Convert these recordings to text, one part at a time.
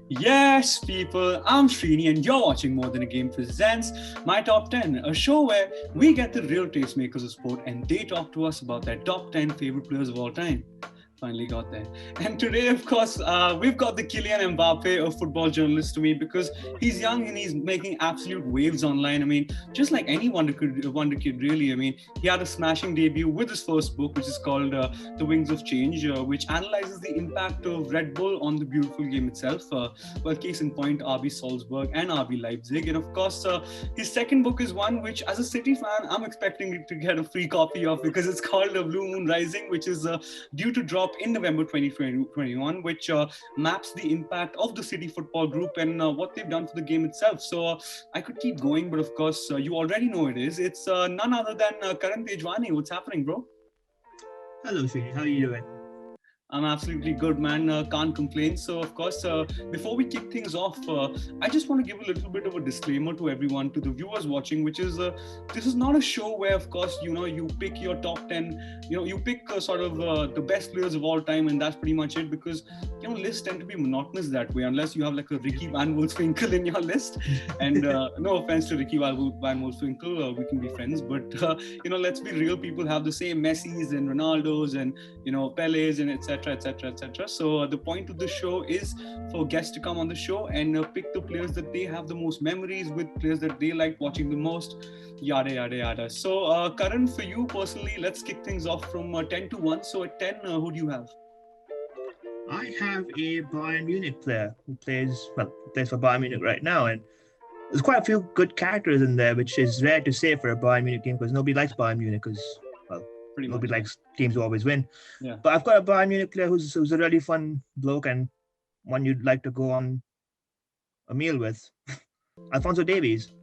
Yes, people, I'm Srini and you're watching More Than a Game Presents My Top 10, a show where we get the real tastemakers of sport and they talk to us about their top 10 favorite players of all time. Finally got there. And today, of course, we've got the Kylian Mbappe of football journalists to me because he's young and he's making absolute waves online. I mean, just like any wonder kid, really. I mean, he had a smashing debut with his first book, which is called The Wings of Change, which analyzes the impact of Red Bull on the beautiful game itself. Well, case in point, RB Salzburg and RB Leipzig. And of course, his second book is one which, as a City fan, I'm expecting to get a free copy of because it's called Blue Moon Rising, which is due to drop in November 2021, which maps the impact of the City Football Group and what they've done for the game itself. So I could keep going, but of course, you already know it is. It's none other than Karan Tejwani. What's happening, bro? Hello, Srini. How are you doing? I'm absolutely good, man. Can't complain. So, of course, before we kick things off, I just want to give a little bit of a disclaimer to everyone, to the viewers watching, which is this is not a show where, of course, you pick your top 10, you pick sort of the best players of all time, and that's pretty much it. Because lists tend to be monotonous that way, unless you have like a Ricky Van Wolfswinkel in your list. And no offense to Ricky Van Wolfswinkel, we can be friends, but let's be real. People have the same Messis and Ronaldos and Peles and etc. So the point of the show is for guests to come on the show and pick the players that they have the most memories with, players that they like watching the most, yada yada yada. So Karan, for you personally, let's kick things off from 10 to 1. So at 10, who do you have? I have a Bayern Munich player who plays for Bayern Munich right now, and there's quite a few good characters in there, which is rare to say for a Bayern Munich game because nobody likes Bayern Munich because nobody likes teams who always win. Yeah. But I've got a Bayern Munich player who's a really fun bloke and one you'd like to go on a meal with. Alphonso Davies.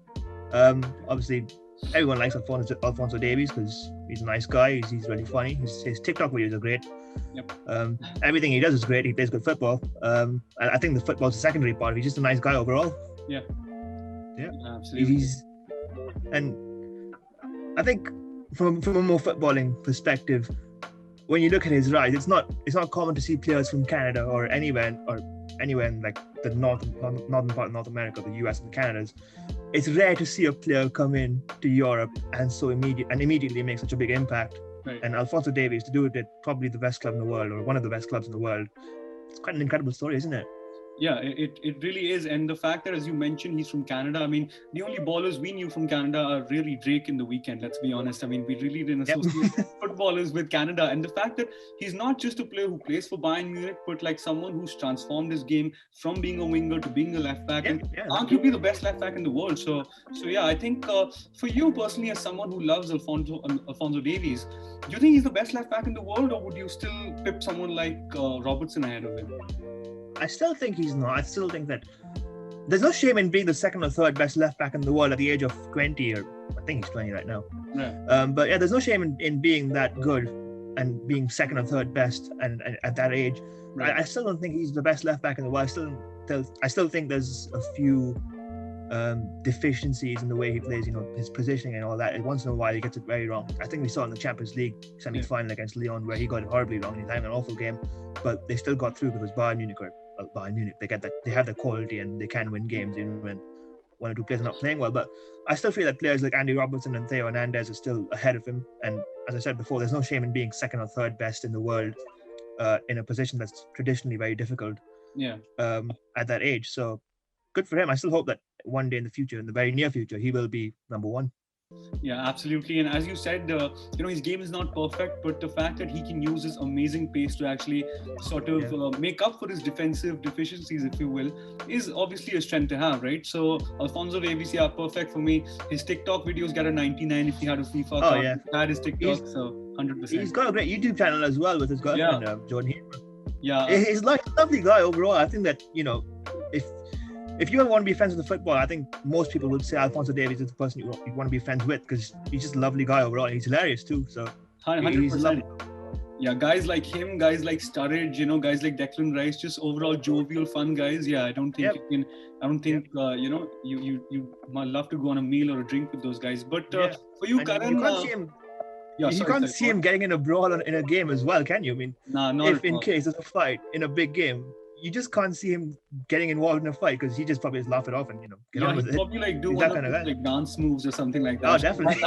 Obviously, everyone likes Alphonso Davies because he's a nice guy. He's really funny. His TikTok videos are great. Yep. Everything he does is great. He plays good football. I think the football's the secondary part. He's just a nice guy overall. Yeah. Absolutely. And I think from a more footballing perspective, when you look at his rise, it's not common to see players from Canada or anywhere in like the northern part of North America, the US and Canada's. It's rare to see a player come in to Europe and immediately make such a big impact. Right. And Alphonso Davies to do it at probably the best club in the world or one of the best clubs in the world. It's quite an incredible story, isn't it? Yeah, it really is. And the fact that, as you mentioned, he's from Canada. I mean, the only ballers we knew from Canada are really Drake in The Weeknd, let's be honest. I mean, we really didn't associate footballers with Canada. And the fact that he's not just a player who plays for Bayern Munich, but like someone who's transformed his game from being a winger to being a left back and arguably the best left back in the world. So yeah, I think for you personally, as someone who loves Alphonso Davies, do you think he's the best left back in the world, or would you still pip someone like Robertson ahead of him? I still think he's not. I still think that there's no shame in being the second or third best left back in the world at the age of 20, or I think he's 20 right now. Yeah. But yeah, there's no shame in being that good and being second or third best and at that age. Right. I still don't think he's the best left back in the world. I still think there's a few deficiencies in the way he plays, his positioning and all that. Once in a while he gets it very wrong. I think we saw in the Champions League semi-final against Lyon where he got it horribly wrong. He's having an awful game, but they still got through because Bayern Munich, they have the quality and they can win games even when one or two players are not playing well. But I still feel that players like Andy Robertson and Theo Hernandez are still ahead of him. And as I said before, there's no shame in being second or third best in the world in a position that's traditionally very difficult. Yeah. At that age. So good for him. I still hope that one day in the future, in the very near future, he will be number one. Yeah, absolutely. And as you said, his game is not perfect, but the fact that he can use his amazing pace to actually sort of make up for his defensive deficiencies, if you will, is obviously a strength to have, right? So Alphonso Davies, perfect for me. His TikTok videos get a 99 if he had a FIFA account. He had his TikTok, so 100%. He's got a great YouTube channel as well with his girlfriend, Jordan Hamer. Yeah. He's like a lovely guy overall. I think that, if you ever want to be friends with the football, I think most people would say Alphonso Davies is the person you want to be friends with because he's just a lovely guy overall. He's hilarious too. So 100%. He's lovely. Yeah, guys like him, guys like Sturridge, guys like Declan Rice, just overall jovial, fun guys. Yeah, I don't think you might love to go on a meal or a drink with those guys. But for you, Karan, Yeah, You sorry, can't sorry, see him getting in a brawl in a game as well, can you? I mean, Nah, not if at in all. case there's a fight in a big game, you just can't see him getting involved in a fight because he just probably just laugh it off and get Yeah, on he with it. probably like do He's one that of kind of those guy. like dance moves or something like Oh, that. So definitely.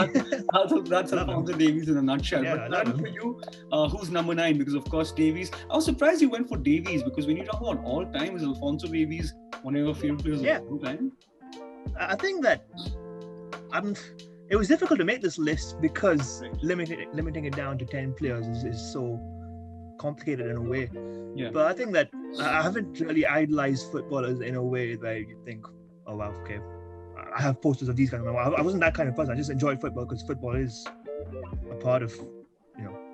that's Love him. Alfonso Davies in a nutshell. Yeah, I But love Karan, him. for you, who's number 9? Because of course Davies. I was surprised you went for Davies because when you talk about all time, is Alfonso Davies one of your favorite players Yeah. of all time? I think that it was difficult to make this list because Right. limiting it down to 10 players is so complicated in a way. Yeah. But I think that I haven't really idolized footballers in a way that you think, oh wow, okay, I have posters of these kind of. I wasn't that kind of person. I just enjoyed football because football is a part of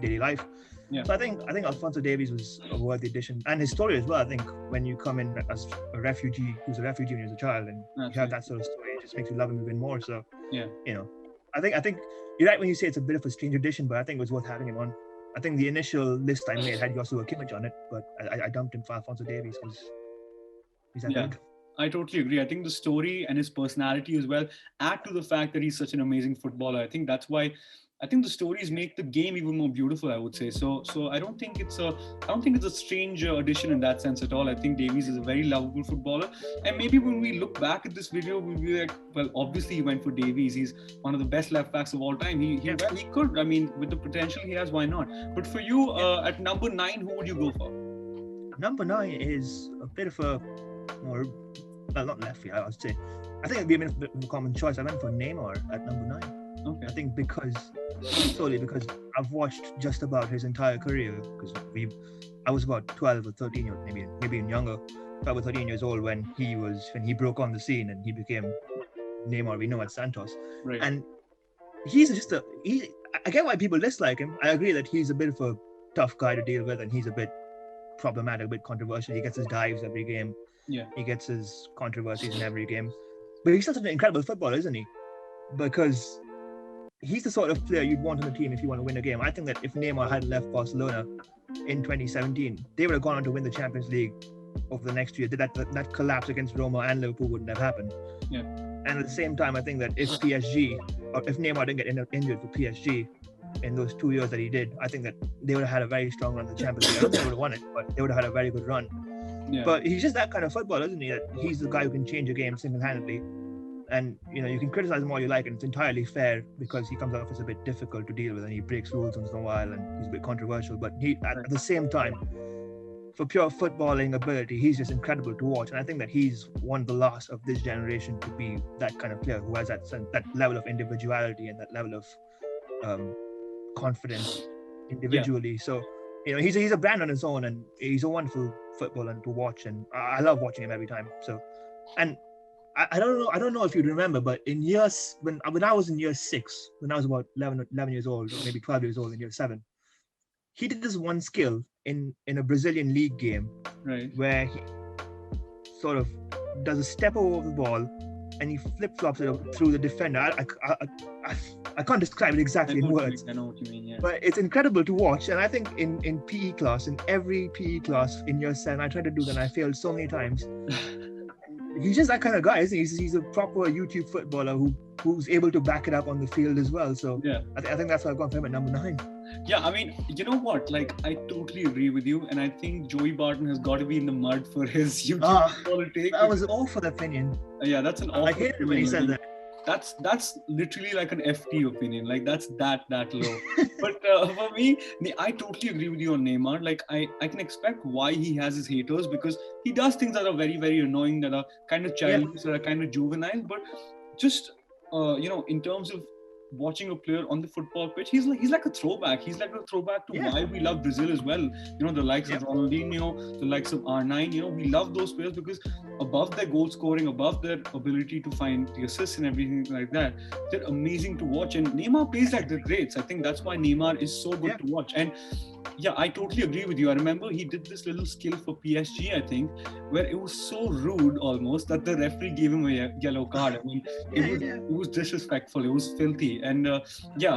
daily life. Yeah. So I think Alfonso Davies was a worthy addition, and his story as well. I think when you come in as a refugee who's a refugee when you're a child, and you have that sort of story, it just makes you love him even more. So yeah, I think you're right when you say it's a bit of a strange addition, but I think it was worth having him on. I think the initial list I made had Joshua Kimmich on it, but I dumped him for Alfonso Davies because he's that good. I totally agree. I think the story and his personality as well add to the fact that he's such an amazing footballer. I think that's why I think the stories make the game even more beautiful, I would say. So I don't think it's a strange addition in that sense at all. I think Davies is a very lovable footballer. And maybe when we look back at this video, we'll be like, well, obviously he went for Davies. He's one of the best left backs of all time. He could. I mean, with the potential he has, why not? But for you, at number 9, who would you go for? Number 9 is a bit of a more, well, not left field, I would say. I think it'd be a bit of a common choice. I went for Neymar at number 9. Okay. I think solely because I've watched just about his entire career. Because I was about 12 or 13, or maybe even younger, 12 or 13 years old when he broke on the scene and he became Neymar we know at Santos. Right. And I get why people dislike him. I agree that he's a bit of a tough guy to deal with, and he's a bit problematic, a bit controversial. He gets his dives every game. Yeah. He gets his controversies in every game. But he's such an incredible footballer, isn't he? Because he's the sort of player you'd want on the team if you want to win a game. I think that if Neymar had left Barcelona in 2017, they would have gone on to win the Champions League over the next year. That collapse against Roma and Liverpool wouldn't have happened. Yeah. And at the same time, I think that if Neymar didn't get injured for PSG in those 2 years that he did, I think that they would have had a very strong run in the Champions League. I don't think they would have won it, but they would have had a very good run. Yeah. But he's just that kind of footballer, isn't he? That he's the guy who can change a game single-handedly. And you can criticize him all you like, and it's entirely fair because he comes off as a bit difficult to deal with, and he breaks rules once in a while, and he's a bit controversial. But at the same time, for pure footballing ability, he's just incredible to watch. And I think that he's one of the last of this generation to be that kind of player who has that level of individuality and that level of confidence individually. Yeah. So he's a brand on his own, and he's a wonderful footballer to watch, and I love watching him every time. So, and I don't know if you remember, but in years when I was in year 6, when I was about 11 years old, or maybe 12 years old in year 7, he did this one skill in a Brazilian league game, right, where he sort of does a step over the ball and he flip-flops it through the defender. I can't describe it exactly in words. I know what you mean, yeah. But it's incredible to watch, and I think in PE class, in every PE class in year 7, I tried to do that and I failed so many times. He's just that kind of guy, isn't he? He's a proper YouTube footballer who's able to back it up on the field as well. So yeah, I think that's why I've gone for him at number 9. Yeah, I mean, you know what? Like, I totally agree with you, and I think Joey Barton has got to be in the mud for his YouTube footballer take. That was awful opinion. Yeah, that's an awful. I hated when he said that. That's literally like an FT opinion. Like that's that low. But for me, I totally agree with you on Neymar. Like I can expect why he has his haters, because he does things that are very, very annoying, that are kind of childish, that are kind of juvenile. But just in terms of watching a player on the football pitch, he's like a throwback. He's like a throwback to why we love Brazil as well. The likes of Ronaldinho, the likes of R9. We love those players because above their goal scoring, above their ability to find the assists and everything like that, they're amazing to watch. And Neymar plays like the greats. I think that's why Neymar is so good to watch. And yeah, I totally agree with you. I remember he did this little skill for PSG, I think, where it was so rude almost that the referee gave him a yellow card. I mean, it was disrespectful. It was filthy. And I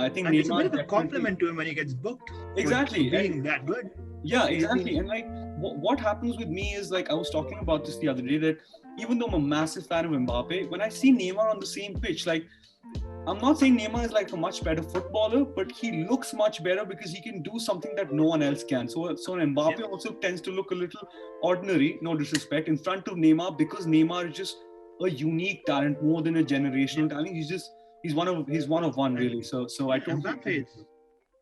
think and Neymar, it's a bit of a compliment to him when he gets booked. Exactly. For being that good. Yeah, exactly. And like, what happens with me is, like, I was talking about this the other day, that even though I'm a massive fan of Mbappe, when I see Neymar on the same pitch, like, I'm not saying Neymar is like a much better footballer, but he looks much better because he can do something that no one else can. So Mbappe also tends to look a little ordinary, no disrespect, in front of Neymar because Neymar is just a unique talent more than a generational talent. He's one of one really. So I totally.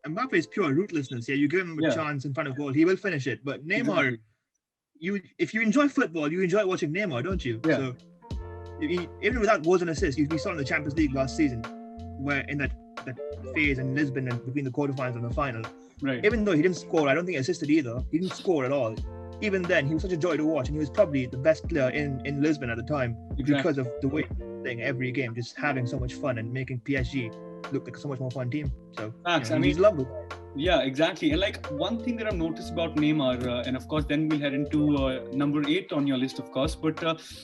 Mbappe is pure ruthlessness. Yeah, you give him a chance in front of goal, he will finish it. But Neymar, if you enjoy football, you enjoy watching Neymar, don't you? Yeah. So even without goals and assists, we saw in the Champions League last season, where in that phase in Lisbon and between the quarterfinals and the final, right. Even though he didn't score, I don't think he assisted either. He didn't score at all. Even then, he was such a joy to watch, and he was probably the best player in Lisbon at the time because of the way he was playing every game, just having so much fun and making PSG look like a so much more fun team. So he's lovely. Yeah, exactly. And like one thing that I've noticed about Neymar, and of course, then we'll head into number 8 on your list, of course. But players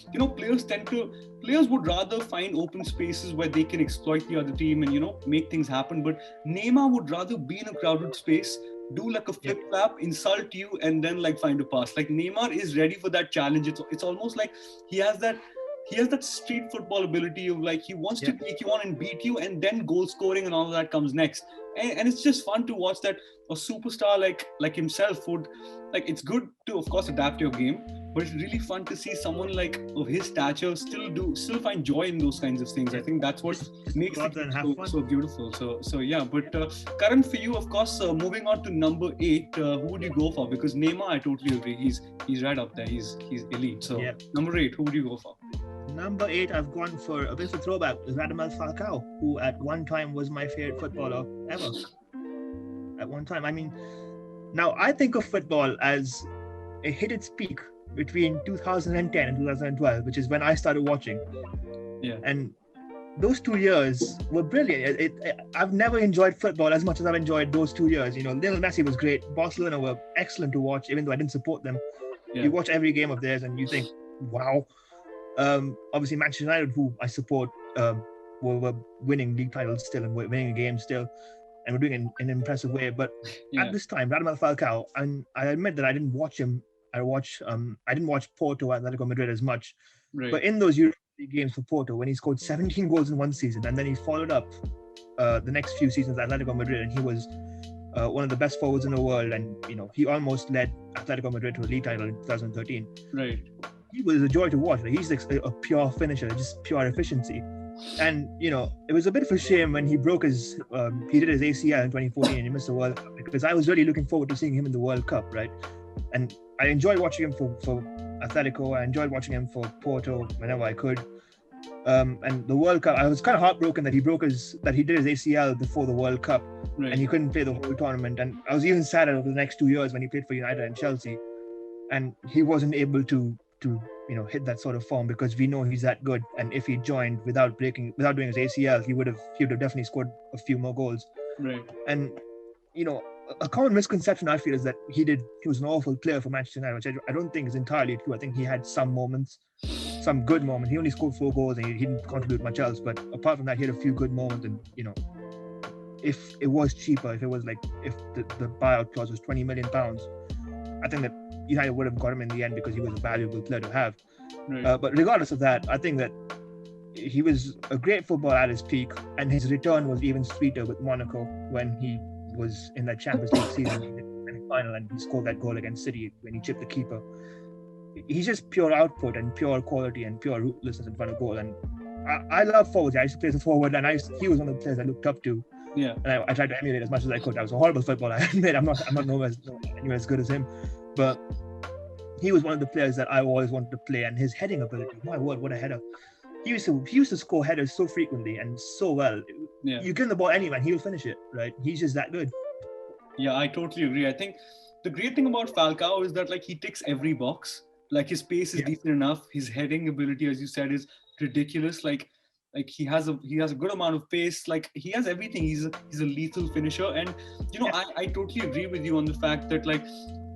would rather find open spaces where they can exploit the other team and make things happen. But Neymar would rather be in a crowded space, do like a flip flap, insult you, and then like find a pass. Like Neymar is ready for that challenge. It's almost like he has that street football ability of like he wants to take you on and beat you, and then goal scoring and all of that comes next. And it's just fun to watch that a superstar like himself would like. It's good to of course adapt your game, but it's really fun to see someone like of his stature still find joy in those kinds of things. I think that's what makes it so beautiful. So yeah. But Karan, for you, of course, moving on to number 8, who would you go for? Because Neymar, I totally agree. He's right up there. He's elite. So number 8, who would you go for? Number 8, I've gone for a bit of a throwback, Radamel Falcao, who at one time was my favorite footballer ever. At one time, I mean, now I think of football as it hit its peak between 2010 and 2012, which is when I started watching. Yeah. And those 2 years were brilliant. I've never enjoyed football as much as I've enjoyed those 2 years. Lionel Messi was great. Barcelona were excellent to watch, even though I didn't support them. Yeah. You watch every game of theirs and you think, wow. Obviously Manchester United, who I support, were winning league titles still and were winning games still, and were doing it in an impressive way. But at this time, Radamel Falcao, and I admit that I didn't watch him. I didn't watch Porto, Atletico Madrid as much. Right. But in those European games for Porto, when he scored 17 goals in one season, and then he followed up the next few seasons at Atletico Madrid, and he was one of the best forwards in the world, and he almost led Atletico Madrid to a league title in 2013. Right. He was a joy to watch. He's like a pure finisher, just pure efficiency. And it was a bit of a shame when he broke his he did his ACL in 2014 and he missed the World Cup, because I was really looking forward to seeing him in the World Cup, right? And I enjoyed watching him for Atletico. I enjoyed watching him for Porto whenever I could. And the World Cup, I was kind of heartbroken that he did his ACL before the World Cup, right, and he couldn't play the whole tournament. And I was even sadder over the next 2 years when he played for United and Chelsea, and he wasn't able to hit that sort of form, because we know he's that good. And if he joined without doing his ACL, he would have definitely scored a few more goals. Right. And a common misconception I feel is that he was an awful player for Manchester United, which I don't think is entirely true. I think he had some moments, some good moments. He only scored 4 goals and he didn't contribute much else. But apart from that, he had a few good moments. And if it was cheaper, if the buyout clause was £20 million, I think that United would have got him in the end, because he was a valuable player to have. Right. But regardless of that, I think that he was a great footballer at his peak, and his return was even sweeter with Monaco when he was in that Champions League season in the final, and he scored that goal against City when he chipped the keeper. He's just pure output and pure quality and pure ruthlessness in front of goal. And I love forwards. I used to play as a forward, and he was one of the players I looked up to. Yeah. And I tried to emulate as much as I could. I was a horrible footballer, I admit. I'm not anywhere as good as him, but he was one of the players that I always wanted to play. And his heading ability, my word, what a header! He used to score headers so frequently and so well. Yeah. You give him the ball anywhere, he'll finish it. Right? He's just that good. Yeah, I totally agree. I think the great thing about Falcao is that he ticks every box. His pace is decent enough. His heading ability, as you said, is ridiculous. He has a good amount of pace. He has everything. He's a lethal finisher. And I totally agree with you on the fact that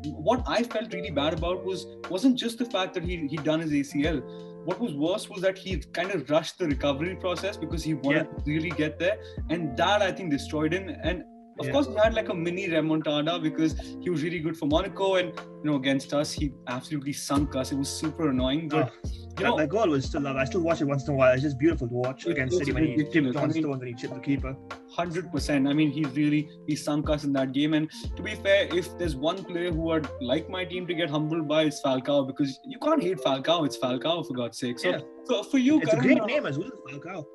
what I felt really bad about wasn't just the fact that he done his ACL. What was worse was that he kind of rushed the recovery process because he wanted to really get there, and that I think destroyed him. And of course, he had a mini remontada because he was really good for Monaco, and against us, he absolutely sunk us. It was super annoying. But That goal was still love. I still watch it once in a while. It's just beautiful to watch against City when he tipped on stones and he chipped the keeper. 100%. I mean, he sunk us in that game. And to be fair, if there's one player who I'd like my team to get humbled by, it's Falcao, because you can't hate Falcao. It's Falcao, for God's sake. So for you, it's Karan, a great name as well, Falcao.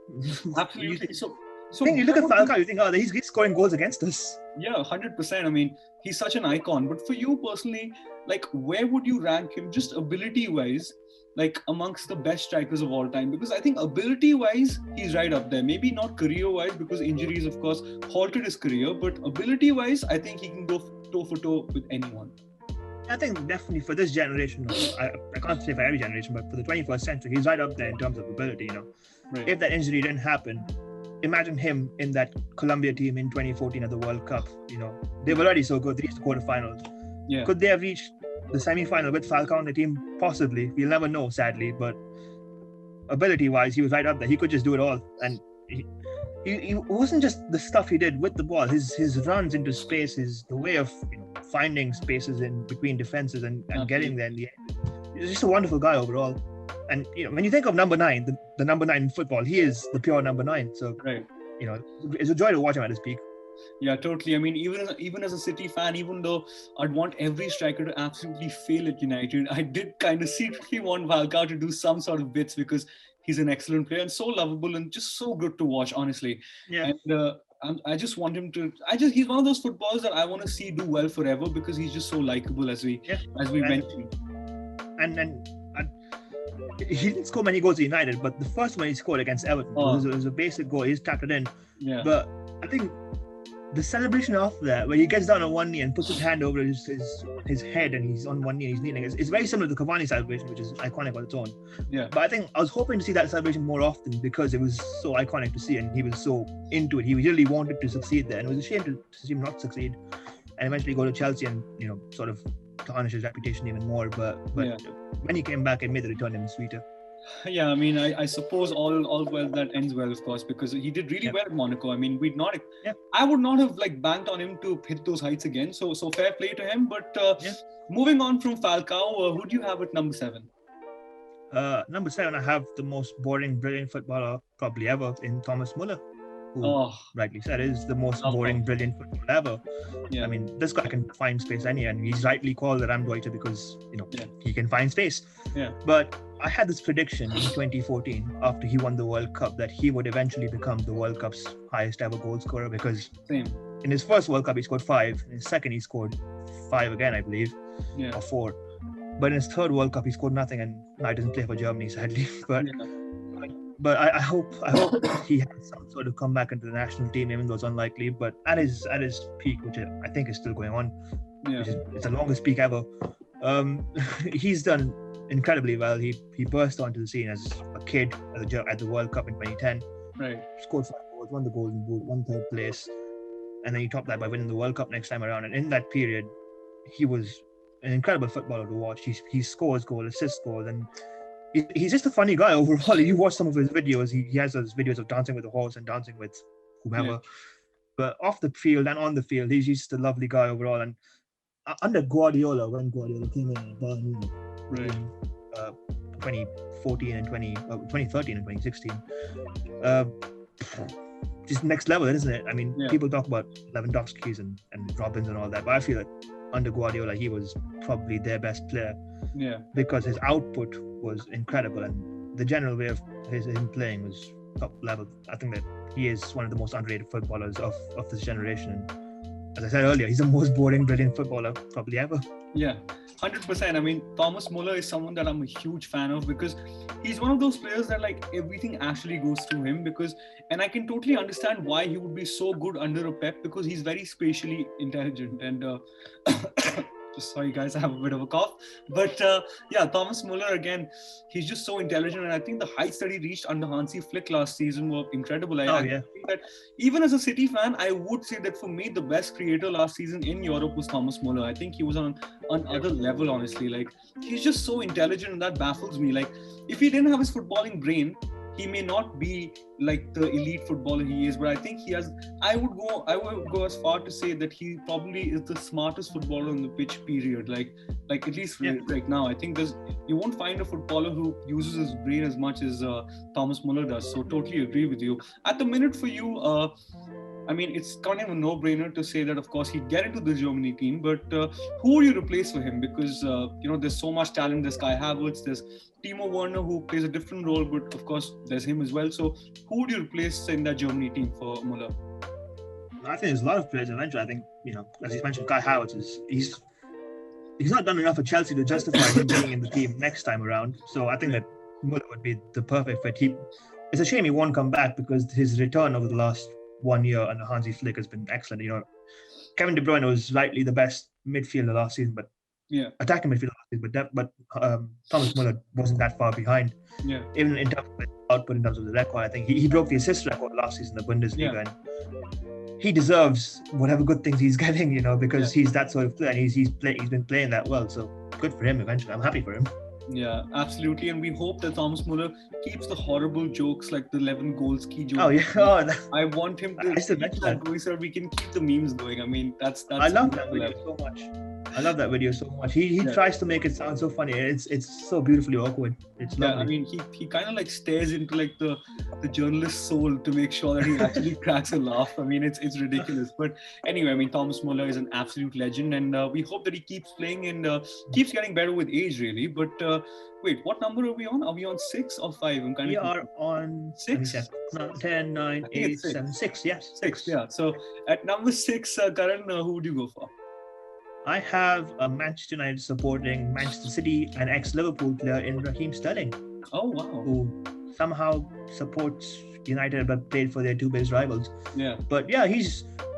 Absolutely. So you look at Falcao, you think, he's scoring goals against us. Yeah, 100%. I mean, he's such an icon. But for you personally, like, where would you rank him, just ability-wise, like amongst the best strikers of all time? Because I think ability-wise, he's right up there. Maybe not career-wise, because injuries, of course, halted his career. But ability-wise, I think he can go toe for toe with anyone. I think definitely for this generation, I can't say for every generation, but for the 21st century, he's right up there in terms of ability. Right. If that injury didn't happen, imagine him in that Colombia team in 2014 at the World Cup. They were already so good. They reached the quarterfinals. Yeah. Could they have reached the semi-final with Falcao on the team? Possibly. We'll never know, sadly. But ability-wise, he was right up there. He could just do it all. And he wasn't just the stuff he did with the ball. His runs into spaces, the way of finding spaces in between defenses and getting there in the end. He's just a wonderful guy overall. And when you think of number 9, the number 9 in football, he is the pure number 9. So right. It's a joy to watch him at his peak. Yeah, totally. I mean, even as a City fan, even though I'd want every striker to absolutely fail at United, I did kind of secretly want Falcao to do some sort of bits, because he's an excellent player and so lovable and just so good to watch, honestly. Yeah. And I just want him to. He's one of those footballers that I want to see do well forever, because he's just so likable, as we mentioned. And he didn't score many goals at United, but the first one he scored against Everton was a basic goal. He's tapped it in. Yeah. But I think the celebration after that, where he gets down on one knee and puts his hand over his head and he's on one knee and he's kneeling, it's very similar to the Cavani celebration, which is iconic on its own. Yeah. But I think I was hoping to see that celebration more often, because it was so iconic to see and he was so into it. He really wanted to succeed there, and it was a shame to see him not succeed and eventually go to Chelsea and sort of tarnish his reputation even more. But when he came back, it made the return even sweeter. Yeah, I mean, I suppose all well that ends well, of course, because he did really well at Monaco. I mean, I would not have banked on him to hit those heights again. So fair play to him. But moving on from Falcao, who do you have at number 7? Number 7, I have the most boring, brilliant footballer probably ever in Thomas Muller, who rightly said is the most boring, brilliant footballer ever. Yeah. I mean, this guy can find space anywhere, and he's rightly called the Ramdeuter because he can find space. Yeah. But I had this prediction in 2014 after he won the World Cup that he would eventually become the World Cup's highest ever goal scorer, because in his first World Cup he scored 5, in his second he scored 5 again, I believe, or 4. But in his third World Cup he scored nothing, and now he doesn't play for Germany, sadly. But I hope he has some sort of comeback into the national team, even though it's unlikely. But at his peak, which I think is still going on, it's the longest peak ever. He's done incredibly well. He burst onto the scene as a kid at the World Cup in 2010. Right. Scored 5 goals, won the Golden Boot, won 3rd place, and then he topped that by winning the World Cup next time around. And in that period, he was an incredible footballer to watch. He scores goals, assists goals, and he's just a funny guy overall. You watch some of his videos. He has those videos of dancing with a horse and dancing with whomever. Yeah. But off the field and on the field, he's just a lovely guy overall. And under Guardiola, when Guardiola came in in 2014 and 2013 and 2016, just next level, isn't it? I mean, people talk about Lewandowski's and Robins and all that, but I feel like under Guardiola, he was probably their best player. Yeah. Because his output was incredible and the general way of him playing was top level. I think that he is one of the most underrated footballers of this generation. And as I said earlier, he's the most boring, brilliant footballer probably ever. Yeah, 100%. I mean, Thomas Muller is someone that I'm a huge fan of because he's one of those players that everything actually goes through him and I can totally understand why he would be so good under a Pep because he's very spatially intelligent and sorry guys, I have a bit of a cough, but Thomas Muller again, he's just so intelligent and I think the heights that he reached under Hansi Flick last season were incredible. I think that even as a City fan, I would say that for me the best creator last season in Europe was Thomas Muller. I think he was on other level, honestly. He's just so intelligent and that baffles me. If he didn't have his footballing brain, he may not be like the elite footballer he is, but I think he has. I would go as far to say that he probably is the smartest footballer on the pitch. Period. Like at least right now, I think you won't find a footballer who uses his brain as much as Thomas Muller does. So totally agree with you. At the minute for you, I mean, it's kind of a no-brainer to say that, of course, he'd get into the Germany team, but who would you replace for him? Because, there's so much talent. There's Kai Havertz, there's Timo Werner, who plays a different role, but of course, there's him as well. So who would you replace in that Germany team for Muller? I think there's a lot of players eventually. I think, as you mentioned, Kai Havertz he's not done enough for Chelsea to justify him being in the team next time around. So I think that Muller would be the perfect fit. It's a shame he won't come back because his return over the last 1 year under Hansi Flick has been excellent. Kevin De Bruyne was rightly the best midfielder last season, but attacking midfielder last season, but Thomas Muller wasn't that far behind. Yeah. Even in terms of output, in terms of the record, I think he broke the assist record last season in the Bundesliga, and he deserves whatever good things he's getting, because he's that sort of player, and he's been playing that well. So good for him. Eventually, I'm happy for him. Yeah, absolutely. And we hope that Thomas Muller keeps the horrible jokes like the 11 goals key joke. Oh, yeah. I want him to keep that going so we can keep the memes going. I mean, that's I love that video so much. I love that video so much. He tries to make it sound so funny. It's so beautifully awkward. It's lovely. I mean, he kind of like stares into like the journalist's soul to make sure that he actually cracks a laugh. I mean, it's ridiculous. But anyway, I mean, Thomas Muller is an absolute legend, and we hope that he keeps playing and keeps getting better with age, really. But wait, what number are we on? Are we on 6 or 5? We are on 6. 10, 9, 8, 7, 6. Yes, 6. Yeah. So at number 6, Karan, who would you go for? I have a Manchester United supporting Manchester City and ex-Liverpool player in Raheem Sterling. Oh, wow. Who somehow supports United but played for their two biggest rivals. Yeah. But yeah,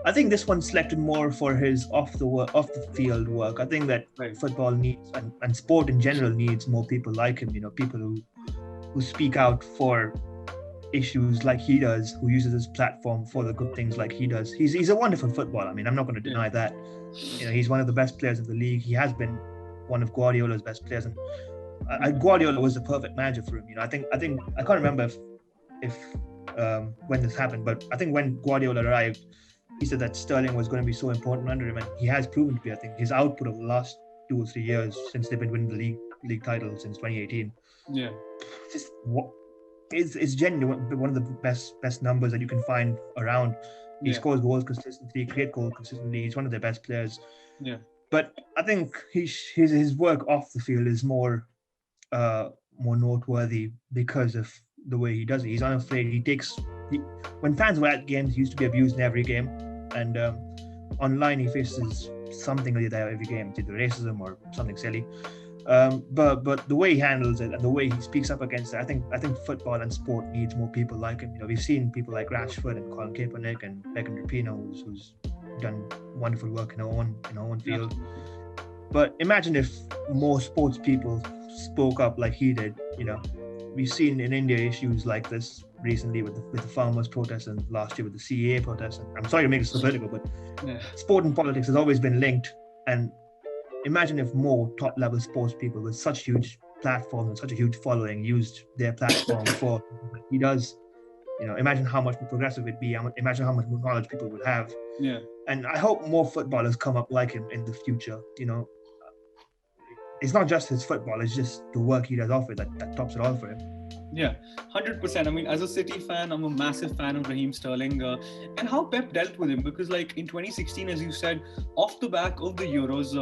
I think this one's selected more for his off the field work. I think that football needs and sport in general needs more people like him, people who speak out for issues like he does, who uses his platform for the good things like he does. He's a wonderful footballer. I mean, I'm not going to deny that. He's one of the best players in the league. He has been one of Guardiola's best players, and Guardiola was the perfect manager for him. I think I can't remember if when this happened, but I think when Guardiola arrived, he said that Sterling was going to be so important under him, and he has proven to be. I think his output of the last 2 or 3 years since they've been winning the league title since 2018. Yeah. It's genuinely one of the best numbers that you can find around. He scores goals consistently, creates goals consistently. He's one of their best players. Yeah. But I think his work off the field is more noteworthy because of the way he does it. He's unafraid. When fans were at games, he used to be abused in every game, and online he faces something like that every game, either racism or something silly. But the way he handles it and the way he speaks up against it, I think football and sport needs more people like him. We've seen people like Rashford and Colin Kaepernick and Beckham Rapinoe who's done wonderful work in our own field. But imagine if more sports people spoke up like he did. We've seen in India issues like this recently with the farmers' protests and last year with the CAA protests. And I'm sorry to make it so political, but sport and politics has always been linked. And imagine if more top-level sports people with such huge platforms and such a huge following used their platform for what he does. Imagine how much more progressive it'd be. Imagine how much more knowledge people would have. Yeah. And I hope more footballers come up like him in the future. It's not just his football; it's just the work he does off it that tops it all for him. Yeah, 100%. I mean, as a City fan, I'm a massive fan of Raheem Sterling and how Pep dealt with him, because like in 2016, as you said, off the back of the Euros,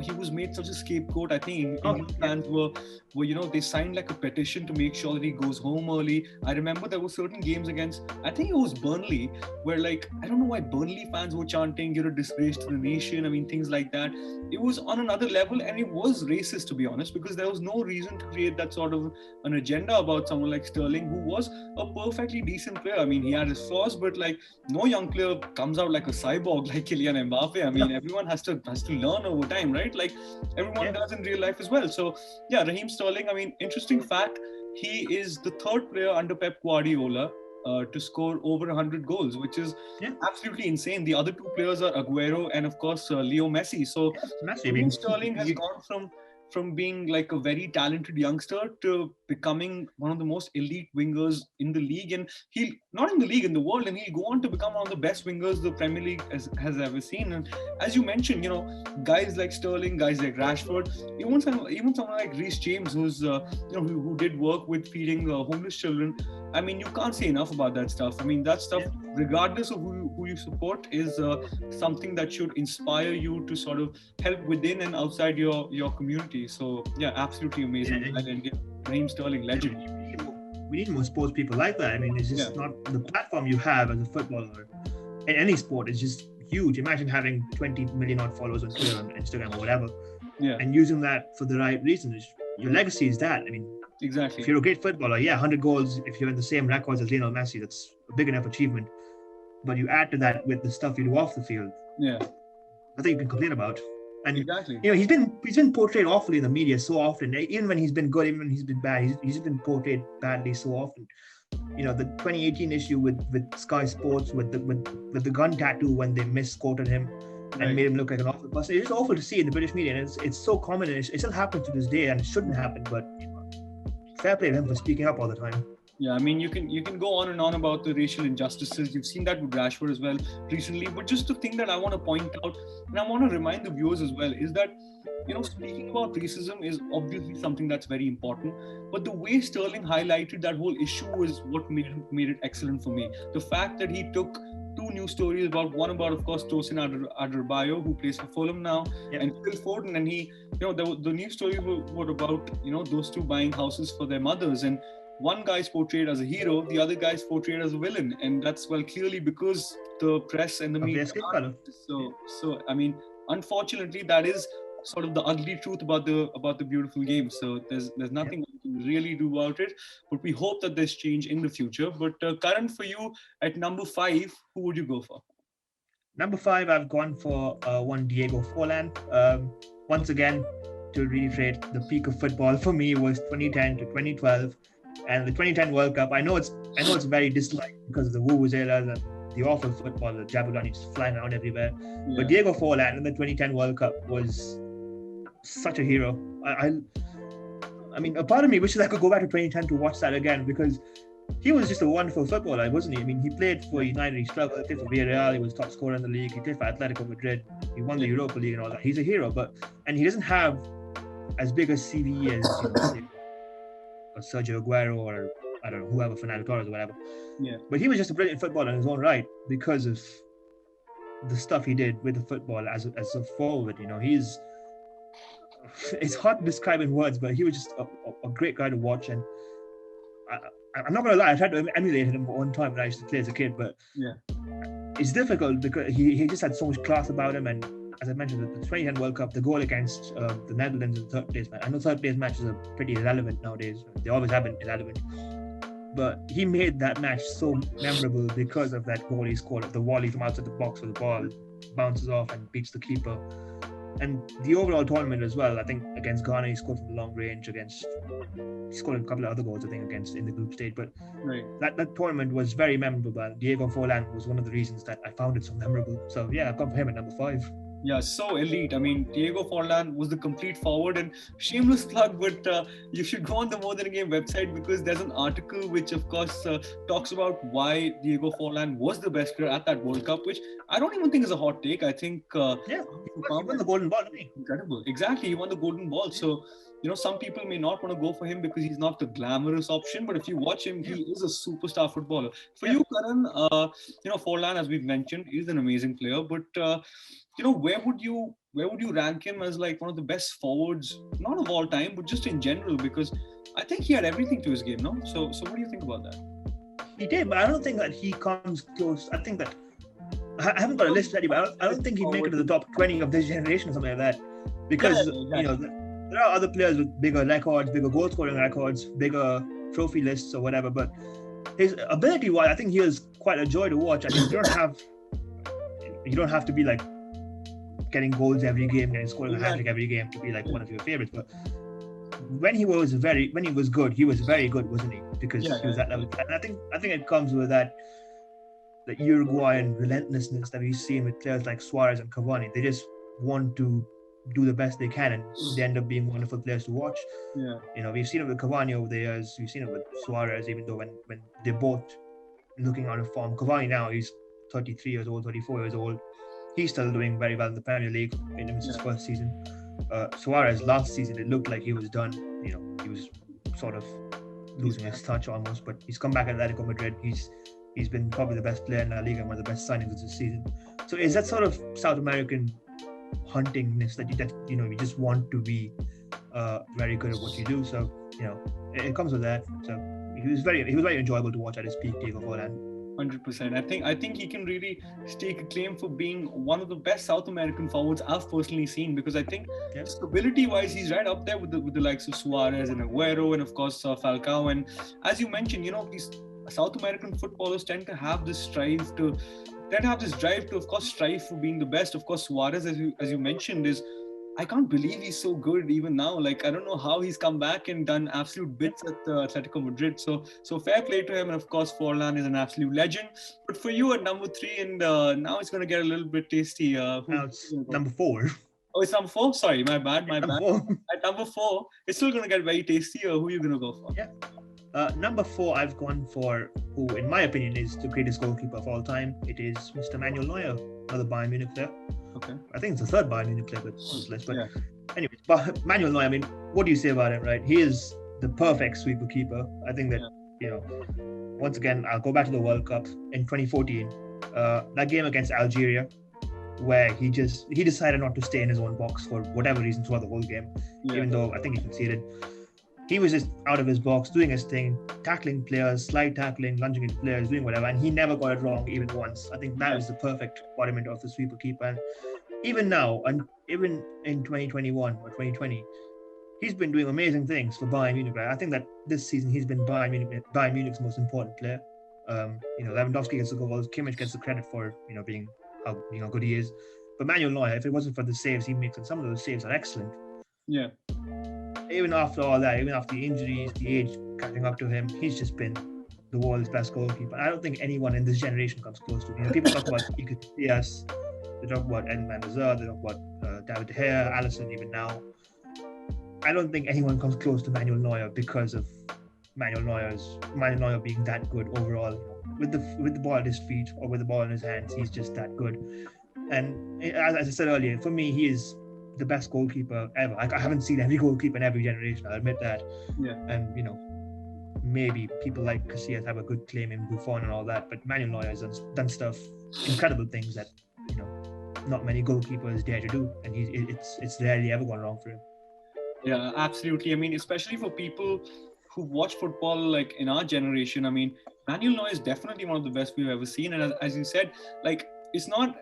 he was made such a scapegoat. I think England fans were they signed like a petition to make sure that he goes home early. I remember there were certain games against, I think it was Burnley, where like, I don't know why Burnley fans were chanting, you're a disgrace to the nation. I mean, things like that. It was on another level, and it was racist, to be honest, because there was no reason to create that sort of an agenda about someone like Sterling, who was a perfectly decent player. I mean, he had his flaws, but like no young player comes out like a cyborg like Kylian Mbappe. I mean, everyone has to learn over time, right? Like everyone does in real life as well. So yeah, Raheem Sterling, I mean, interesting fact, he is the 3rd player under Pep Guardiola to score over 100 goals, which is absolutely insane. The other 2 players are Aguero and of course Leo Messi. So Raheem Sterling has gone from from being like a very talented youngster to becoming one of the most elite wingers in the league, and he'll not in the league, in the world, and he'll go on to become one of the best wingers the Premier League has ever seen. And as you mentioned, guys like Sterling, guys like Rashford, even someone like Reece James, who's who did work with feeding homeless children. I mean, you can't say enough about that stuff. I mean, that stuff, regardless of who you support, is something that should inspire you to sort of help within and outside your community. So yeah, absolutely amazing. And Raheem Sterling, legend. We need more sports people like that. I mean, it's just not the platform you have as a footballer in any sport is just huge. Imagine having 20 million odd followers on Twitter, on Instagram, or whatever, and using that for the right reasons. Your legacy is that. I mean, exactly. If you're a great footballer, 100 goals. If you're in the same records as Lionel Messi, that's a big enough achievement. But you add to that with the stuff you do off the field. Yeah, nothing you can complain about. And exactly. He's been portrayed awfully in the media so often. Even when he's been good, even when he's been bad, he's been portrayed badly so often. The 2018 issue with Sky Sports with the gun tattoo when they misquoted him and made him look like an awful person. It's just awful to see in the British media, and it's so common, and it still happens to this day, and it shouldn't happen. But fair play to him for speaking up all the time. Yeah, I mean, you can go on and on about the racial injustices. You've seen that with Rashford as well recently. But just the thing that I want to point out, and I want to remind the viewers as well, is that, speaking about racism is obviously something that's very important. But the way Sterling highlighted that whole issue is what made it excellent for me. The fact that he took two news stories one about, of course, Tosin Adarbayo, who plays for Fulham now, and Phil Foden, and he, the news stories were about, those two buying houses for their mothers, and one guy's portrayed as a hero, the other guy's portrayed as a villain, and that's clearly because the press and the media. So I mean, unfortunately, that is sort of the ugly truth about the beautiful game. So there's nothing we can really do about it, but we hope that there's change in the future. But Karan, for you at number 5, who would you go for? Number 5, I've gone for one Diego Forlan. Once again, to reiterate, the peak of football for me was 2010 to 2012. And the 2010 World Cup, I know it's very disliked because of the vuvuzela, the awful football, the Jabulani just flying around everywhere. Yeah. But Diego Forlan in the 2010 World Cup was such a hero. I mean, a part of me wishes I could go back to 2010 to watch that again, because he was just a wonderful footballer, wasn't he? I mean, he played for United, he struggled, he played for Villarreal, he was top scorer in the league, he played for Atletico Madrid, he won the Europa League and all that. He's a hero, and he doesn't have as big a CV as Sergio Aguero or I don't know, whoever, Fernando Torres or whatever. Yeah. But he was just a brilliant footballer in his own right because of the stuff he did with the football as a forward. It's hard to describe in words, but he was just a great guy to watch. And I'm not gonna lie, I tried to emulate him one time when I used to play as a kid, but it's difficult because he just had so much class about him. And as I mentioned, the 2010 World Cup, the goal against the Netherlands in the third place match. I know third place matches are pretty irrelevant nowadays. They always have been irrelevant. But he made that match so memorable because of that goal he scored, the volley from outside the box where the ball bounces off and beats the keeper. And the overall tournament as well, I think against Ghana, he scored from long range. He scored a couple of other goals, I think, against in the group stage. But that tournament was very memorable. And Diego Forlan was one of the reasons that I found it so memorable. So yeah, I've gone for him at number 5. Yeah, so elite. I mean, Diego Forlan was the complete forward, and shameless plug, but you should go on the More Than a Game website because there's an article which, of course, talks about why Diego Forlan was the best player at that World Cup, which I don't even think is a hot take. I think he won the Golden Ball, didn't he? Incredible. Exactly, he won the Golden Ball. So, some people may not want to go for him because he's not the glamorous option, but if you watch him, he is a superstar footballer. For you, Karan, Forlan, as we've mentioned, is an amazing player, but where would you rank him as like one of the best forwards, not of all time, but just in general? Because I think he had everything to his game, no? So what do you think about that? He did, but I don't think that he comes close. I think that I haven't got a list ready, but I don't think he'd make it to the top 20 of this generation or something like that. Because there are other players with bigger records, bigger goal scoring records, bigger trophy lists or whatever. But his ability-wise, I think he was quite a joy to watch. I mean, you don't have to be like getting goals every game and scoring a hat-trick every game to be like one of your favorites, but when he was good, he was very good, wasn't he? Because he was that level. And I think it comes with that Uruguayan relentlessness that we've seen with players like Suarez and Cavani. They just want to do the best they can, and they end up being wonderful players to watch. Yeah. We've seen it with Cavani over the years. We've seen it with Suarez, even though when they're both looking out of form. Cavani now, he's 33 years old, 34 years old. He's still doing very well in the Premier League in his first season. Suarez last season, it looked like he was done. He was sort of losing his touch almost, but he's come back at Atletico Madrid. He's been probably the best player in La Liga and one of the best signings of this season. So is that sort of South American huntingness that you just want to be very good at what you do. So it comes with that. So he was very enjoyable to watch at his peak, Diego Forlan. 100%. I think he can really stake a claim for being one of the best South American forwards I've personally seen, because I think stability-wise, he's right up there with the likes of Suarez and Aguero and of course Falcao. And as you mentioned, these South American footballers tend to have this drive to, of course, strive for being the best. Of course, Suarez, as you mentioned, I can't believe he's so good even now. Like, I don't know how he's come back and done absolute bits at Atletico Madrid. So fair play to him. And of course, Forlan is an absolute legend. But for you at number 3, and now it's going to get a little bit tasty. Now it's number 4. Oh, it's number 4? Sorry, my bad. Number 4. At number 4, it's still going to get very tasty. Who are you going to go for? Yeah. Number 4, I've gone for who, in my opinion, is the greatest goalkeeper of all time. It is Mr. Manuel Neuer, another Bayern Munich player. Okay. I think it's the third Bayern Munich player, but anyways, but Manuel Neuer, I mean, what do you say about him, right? He is the perfect sweeper keeper. I think that, once again, I'll go back to the World Cup in 2014. That game against Algeria, where he decided not to stay in his own box for whatever reason throughout the whole game, even though I think he conceded. He was just out of his box, doing his thing, tackling players, slide tackling, lunging into players, doing whatever, and he never got it wrong even once. I think that is the perfect embodiment of the sweeper keeper. And even now, and even in 2021 or 2020, he's been doing amazing things for Bayern Munich. Right? I think that this season he's been Bayern Munich's most important player. Lewandowski gets the goals, Kimmich gets the credit for being how good he is. But Manuel Neuer, if it wasn't for the saves he makes, and some of those saves are excellent. Yeah. Even after all that, even after the injuries, the age catching up to him, he's just been the world's best goalkeeper. I don't think anyone in this generation comes close to him. People talk about Yes, they talk about Edman Hazard, they talk about David De Gea, Alisson even now. I don't think anyone comes close to Manuel Neuer because of Manuel Neuer being that good overall. With the ball at his feet or with the ball in his hands, he's just that good. And as I said earlier, for me, he is the best goalkeeper ever. I haven't seen every goalkeeper in every generation, I'll admit that. Yeah. And maybe people like Casillas have a good claim in Buffon and all that, but Manuel Neuer has done stuff, incredible things that not many goalkeepers dare to do, and it's rarely ever gone wrong for him. Yeah, absolutely. I mean, especially for people who watch football like in our generation, I mean, Manuel Neuer is definitely one of the best we've ever seen. And as you said, like, it's not,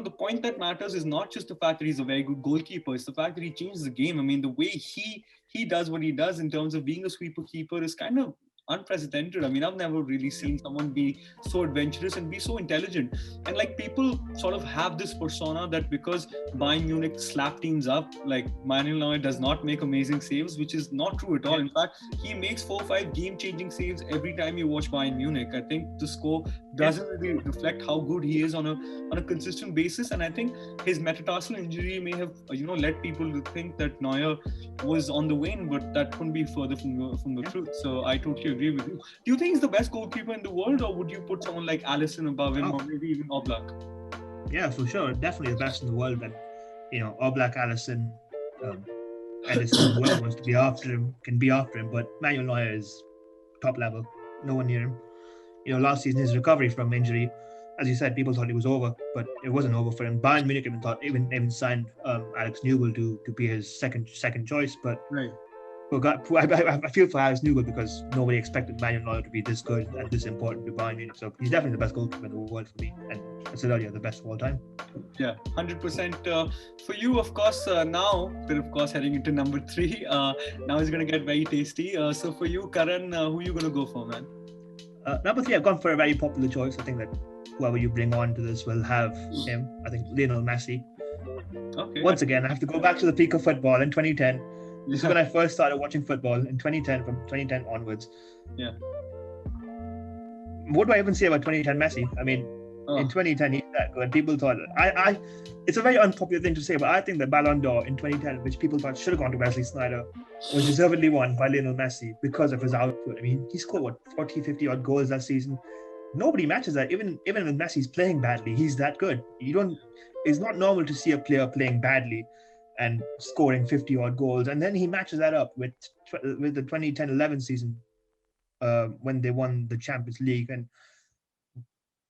the point that matters is not just the fact that he's a very good goalkeeper, it's the fact that he changes the game. I mean, the way he does what he does in terms of being a sweeper keeper is kind of unprecedented. I mean, I've never really seen someone be so adventurous and be so intelligent. And like, people sort of have this persona that because Bayern Munich slap teams up, like Manuel Neuer does not make amazing saves, which is not true at all. In fact, he makes 4 or 5 game-changing saves every time you watch Bayern Munich. I think the score doesn't really reflect how good he is on a consistent basis. And I think his metatarsal injury may have led people to think that Neuer was on the wane, but that couldn't be further from the truth. So I totally agree with you. Do you think he's the best goalkeeper in the world, or would you put someone like Alisson above him, or maybe even Oblak? Yeah, for sure, definitely the best in the world. And Oblak, Alisson, Ederson, whoever wants to be after him can be after him. But Manuel Neuer is top level, no one near him. Last season his recovery from injury, as you said, people thought it was over, but it wasn't over for him. Bayern Munich even signed Alex Newell to be his second choice, but right. I feel for Alex Newell because nobody expected Manuel Neuer to be this good and this important to Bayern Munich. So he's definitely the best goalkeeper in the world for me, and I said earlier, the best of all time. Yeah, 100%. For you, of course, now we're of course heading into number 3. Now it's gonna get very tasty. So for you, Karan, who are you gonna go for, man? Number 3, I've gone for a very popular choice. I think that whoever you bring on to this will have him. I think Lionel Messi. Okay. Once again, I have to go back to the peak of football in 2010. This is when I first started watching football in 2010, from 2010 onwards. Yeah. What do I even say about 2010 Messi? I mean, In 2010, he's that good. People thought it's a very unpopular thing to say, but I think the Ballon d'Or in 2010, which people thought should have gone to Wesley Sneijder, was deservedly won by Lionel Messi because of his output. I mean, he scored 40, 50 odd goals that season. Nobody matches that. Even when Messi's playing badly, he's that good. It's not normal to see a player playing badly and scoring 50 odd goals, and then he matches that up with the 2010-11 season when they won the Champions League. And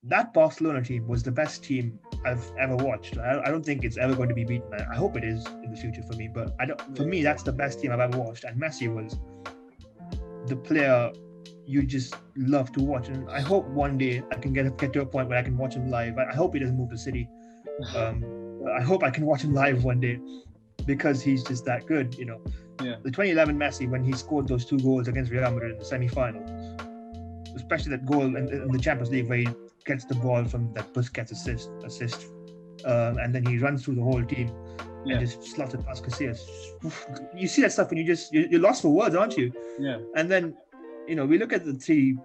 that Barcelona team was the best team I've ever watched. I don't think it's ever going to be beaten. I hope it is in the future for me, but for me, that's the best team I've ever watched. And Messi was the player you just love to watch. And I hope one day I can get to a point where I can watch him live. I hope he doesn't move to City. I hope I can watch him live one day because he's just that good, you know. Yeah. The 2011 Messi, when he scored those 2 goals against Real Madrid in the semi-final, especially that goal in the Champions League where he gets the ball from that Busquets assist, and then he runs through the whole team and just slots it past Casillas. You see that stuff and you're lost for words, aren't you? Yeah. And then, you know, we look at the three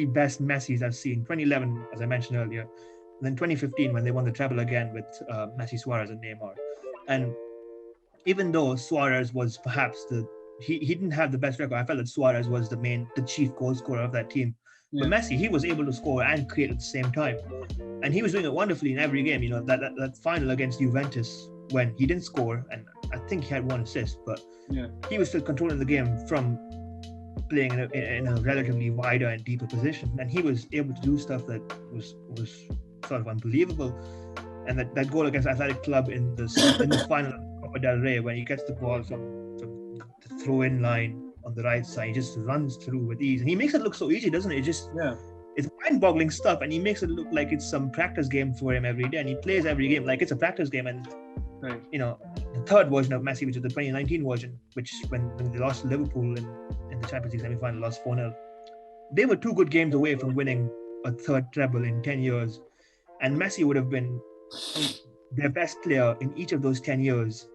best Messis I've seen. 2011, as I mentioned earlier, and then 2015 when they won the treble again with Messi, Suarez, and Neymar. And even though Suarez was perhaps he didn't have the best record, I felt that Suarez was the chief goal scorer of that team. Yeah. But Messi, he was able to score and create at the same time, and he was doing it wonderfully in every game. You know, that final against Juventus when he didn't score, and I think he had 1 assist, but he was still controlling the game from playing in a relatively wider and deeper position, and he was able to do stuff that was sort of unbelievable. And that goal against Athletic Club in the final of Copa del Rey, when he gets the ball from the throw-in line on the right side, he just runs through with ease, and he makes it look so easy, doesn't it? It's mind-boggling stuff, and he makes it look like it's some practice game for him every day, and he plays every game like it's a practice game. And you know, the third version of Messi, which is the 2019 version, which when they lost to Liverpool in the Champions League semi-final, lost 4-0, they were 2 good games away from winning a third treble in 10 years, and Messi would have been their best player in each of those 10 years.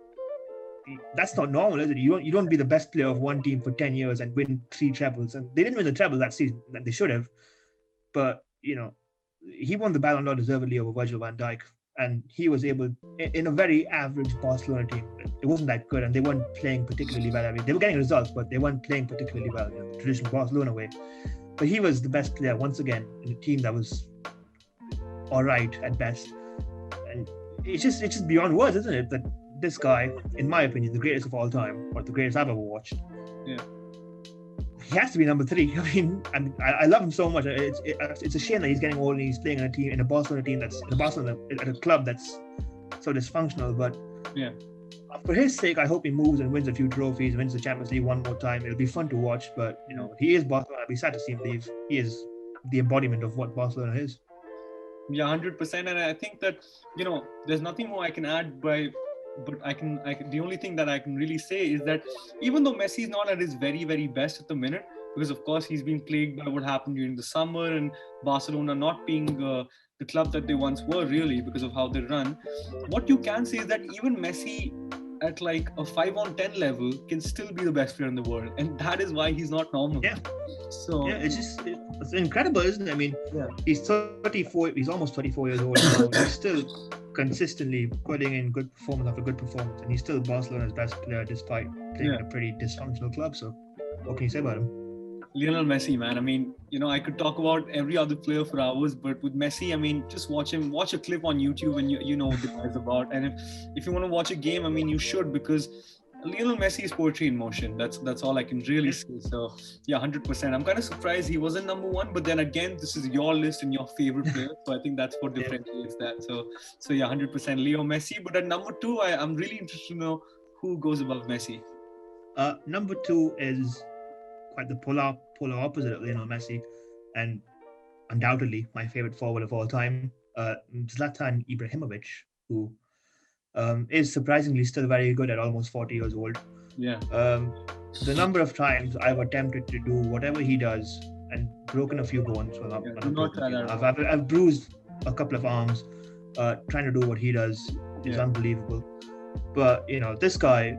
That's not normal, is it? You don't be the best player of one team for 10 years and win 3 trebles. And they didn't win the treble that season, that they should have. But, you know, he won the Ballon d'Or deservedly over Virgil van Dijk. And he was able, in a very average Barcelona team, it wasn't that good, and they weren't playing particularly well. I mean, they were getting results, but they weren't playing particularly well, you know, the traditional Barcelona way. But he was the best player once again in a team that was all right at best. And it's just beyond words, isn't it? That this guy, in my opinion, the greatest of all time, or the greatest I've ever watched. Yeah. He has to be number 3. I love him so much. It's a shame that he's getting old and he's playing in a Barcelona team at a club that's so dysfunctional. But for his sake, I hope he moves and wins a few trophies, wins the Champions League one more time. It'll be fun to watch. But you know, he is Barcelona. I'd be sad to see him leave. He is the embodiment of what Barcelona is. Yeah, 100%. And I think that, you know, there's nothing more I can add but I can the only thing that I can really say is that even though Messi is not at his very, very best at the minute, because of course he's been plagued by what happened during the summer and Barcelona not being the club that they once were, really, because of how they run, what you can say is that even Messi at like a 5-on-10 level can still be the best player in the world, and that is why he's not normal. So it's incredible, isn't it? I mean, he's 34, he's almost 34 years old now. He's still consistently putting in good performance after good performance, and he's still Barcelona's best player despite playing in a pretty dysfunctional club. So what can you say about him? Lionel Messi, man. I mean, you know, I could talk about every other player for hours, but with Messi, I mean, just watch a clip on YouTube and you know what the guy's about. And if you want to watch a game, I mean, you should, because Lionel Messi is poetry in motion. That's all I can really say. So yeah, 100%. I'm kind of surprised he wasn't number 1, but then again, this is your list and your favorite player, so I think that's what differentiates that. So yeah, 100% Leo Messi. But at number 2, I'm really interested to know who goes above Messi. Number 2 is quite the polar opposite of Lionel Messi, and undoubtedly my favorite forward of all time, Zlatan Ibrahimovic, who is surprisingly still very good at almost 40 years old. Yeah. The number of times I've attempted to do whatever he does and broken a few bones. I've bruised a couple of arms trying to do what he does is unbelievable. But you know, this guy,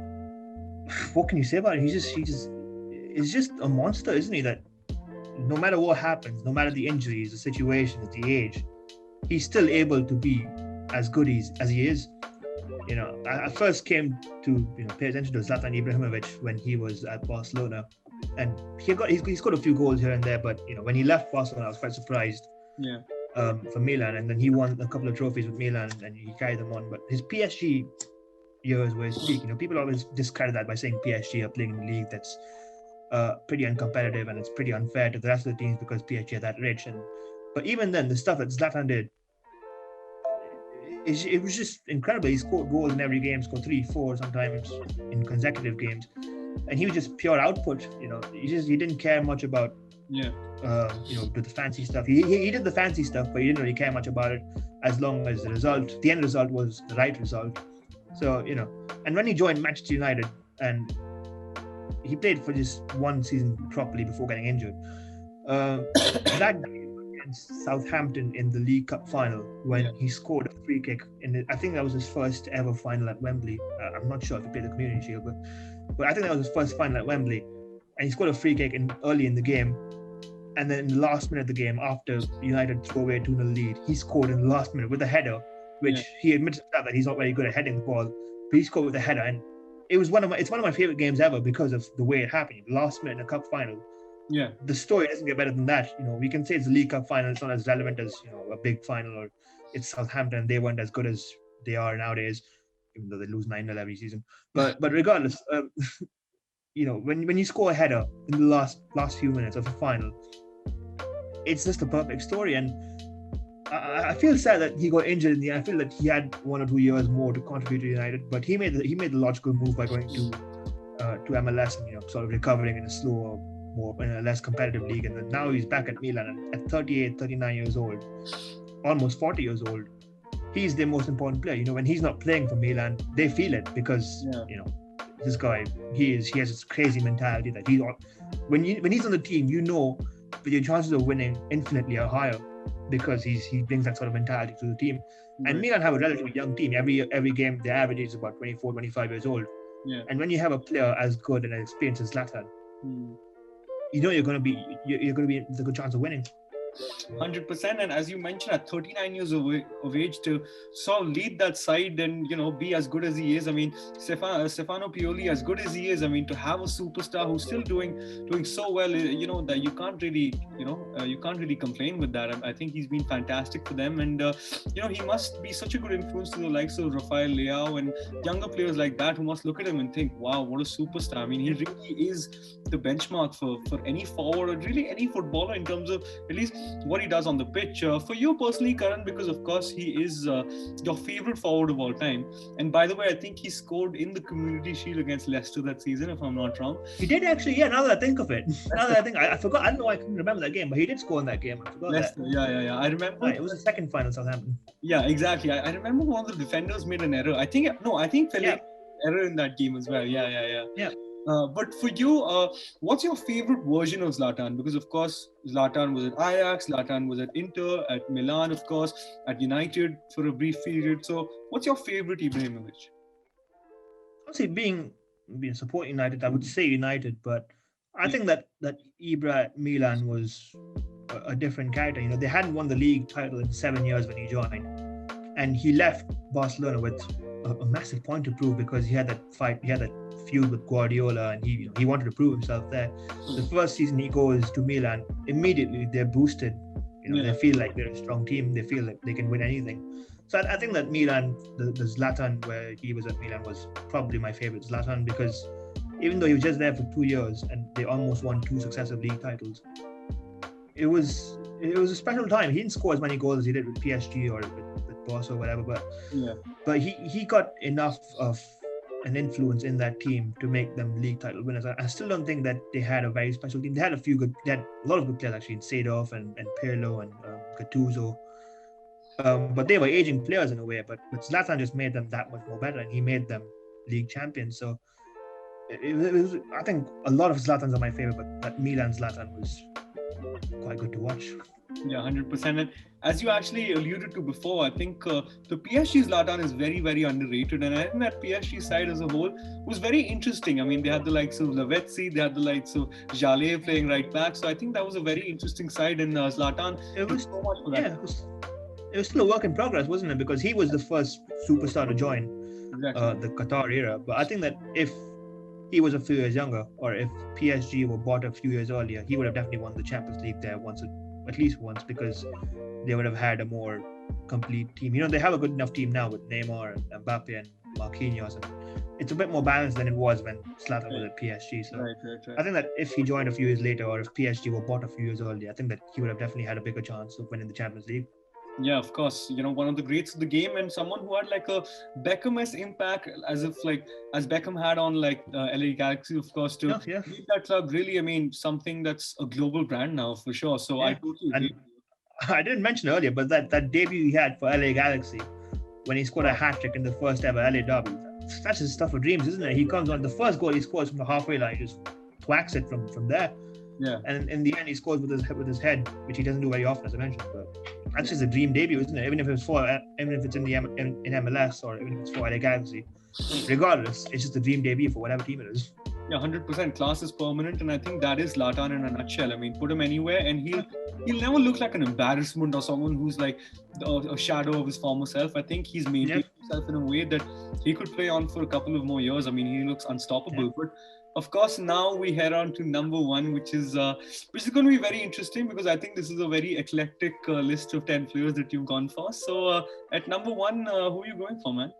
what can you say about him? He's just a monster, isn't he? That no matter what happens, no matter the injuries, the situations, the age, he's still able to be as good as he is. You know, I first came to pay attention to Zlatan Ibrahimovic when he was at Barcelona, and he scored a few goals here and there. But when he left Barcelona, I was quite surprised. Yeah. For Milan, and then he won a couple of trophies with Milan, and he carried them on. But his PSG years were his peak. People always discredit that by saying PSG are playing in a league that's pretty uncompetitive and it's pretty unfair to the rest of the teams because PSG are that rich. But even then, the stuff that Zlatan did, it was just incredible. He scored goals in every game, scored 3, 4 sometimes in consecutive games, and he was just pure output. He didn't care much about do the fancy stuff. He did the fancy stuff, but he didn't really care much about it as long as the end result was the right result. So and when he joined Manchester United, and he played for just one season properly before getting injured. That game against Southampton in the League Cup final, when he scored a free kick I think that was his first ever final at Wembley. I'm not sure if he played the Community Shield, but I think that was his first final at Wembley, and he scored a free kick early in the game, and then in the last minute of the game, after United threw away a 2-0 lead, he scored in the last minute with a header, which he admits that he's not very good at heading the ball, but he scored with a header, and it's one of my favorite games ever because of the way it happened. Last minute in a cup final. Yeah. The story doesn't get better than that. We can say it's a League Cup final. It's not as relevant as a big final, or it's Southampton. They weren't as good as they are nowadays, even though they lose 9-0 every season. But regardless, when you score a header in the last few minutes of a final, it's just a perfect story. And I feel sad that he got injured in the end. I feel that he had 1 or 2 years more to contribute to United, but he made the logical move by going to MLS and sort of recovering in a slower, more in a less competitive league. And then now he's back at Milan, and at 38, 39 years old, almost 40 years old, he's their most important player. When he's not playing for Milan, they feel it because this guy, he has this crazy mentality that when he's on the team, that your chances of winning infinitely are higher, because he brings that sort of mentality to the team. And Milan have a relatively young team. Every game, their average is about 24, 25 years old. Yeah. And when you have a player as good and as experienced as Zlatan, you're going to be there's a good chance of winning. 100%. And as you mentioned, at 39 years of age, to sort of lead that side and be as good as he is. I mean, Stefano Pioli, as good as he is, I mean, to have a superstar who's still doing so well, that you can't really complain with that. I think he's been fantastic for them, and he must be such a good influence to the likes of Rafael Leao and younger players like that, who must look at him and think, wow, what a superstar. I mean, he really is the benchmark for any forward, or really any footballer, in terms of at least what he does on the pitch. For you personally, Karan, because of course he is your favorite forward of all time. And by the way, I think he scored in the Community Shield against Leicester that season, if I'm not wrong. He did actually, yeah, now that I think of it. I forgot, I don't know why I couldn't remember that game, but he did score in that game. I forgot Leicester, that. Yeah. I remember. It was the second final, Southampton. Yeah, exactly. I remember one of the defenders made an error. I think Fellaini error in that game as well. Yeah. But for you, what's your favorite version of Zlatan? Because of course, Zlatan was at Ajax, Zlatan was at Inter, at Milan, of course, at United for a brief period. So what's your favorite Ibrahimovic? Honestly, being supporting United, I would say United, but I think that Ibra at Milan was a different character. They hadn't won the league title in 7 years when he joined, and he left Barcelona with a massive point to prove, because he had that feud with Guardiola, and he wanted to prove himself there. The first season he goes to Milan, immediately they're boosted. They feel like they're a strong team. They feel like they can win anything. So I think that Milan, the Zlatan where he was at Milan, was probably my favorite Zlatan, because even though he was just there for 2 years and they almost won 2 successive league titles, it was a special time. He didn't score as many goals as he did with PSG or with Barca or whatever, but he got enough of an influence in that team to make them league title winners. I still don't think that they had a very special team. They had a lot of good players actually, in Seedorf and Pirlo and Gattuso. But they were aging players in a way, but Zlatan just made them that much more better, and he made them league champions. So it was, I think a lot of Zlatans are my favorite, but that Milan Zlatan was quite good to watch. Yeah, 100%. And as you actually alluded to before, I think the PSG Zlatan is very, very underrated. And I think that PSG side as a whole was very interesting. I mean, they had the likes of Lavezzi, they had the likes of Jalé playing right back. So I think that was a very interesting side, and Zlatan did so much for that. it was still a work in progress, wasn't it? Because he was the first superstar to join Exactly. the Qatar era. But I think that if he was a few years younger, or if PSG were bought a few years earlier, he would have definitely won the Champions League there at least once, because they would have had a more complete team. They have a good enough team now with Neymar and Mbappe and Marquinhos, and it's a bit more balanced than it was when Zlatan was at PSG. So Right. I think that if he joined a few years later, or if PSG were bought a few years earlier, I think that he would have definitely had a bigger chance of winning the Champions League. Yeah, of course. One of the greats of the game, and someone who had like a Beckham-esque impact, as Beckham had on like LA Galaxy, of course, to Yeah. lead that club. Really, I mean, something that's a global brand now for sure. So I Yeah. totally And agree. I didn't mention earlier, but that debut he had for LA Galaxy, when he scored a hat trick in the first ever LA derby, that's his stuff of dreams, isn't it? He comes on, the first goal he scores from the halfway line, he just thwacks it from there. Yeah. And in the end, he scores with his head, which he doesn't do very often, as I mentioned. But that's just a dream debut, isn't it? Even if it's in the in MLS, or even if it's for LA Galaxy, regardless, it's just a dream debut for whatever team it is. Yeah, 100%. Class is permanent, and I think that is Zlatan in a nutshell. I mean, put him anywhere, and he'll never look like an embarrassment or someone who's like a shadow of his former self. I think he's maintained himself in a way that he could play on for a couple of more years. I mean, he looks unstoppable. But of course, now we head on to number one, which is going to be very interesting, because I think this is a very eclectic list of 10 players that you've gone for. So at number one, who are you going for, man?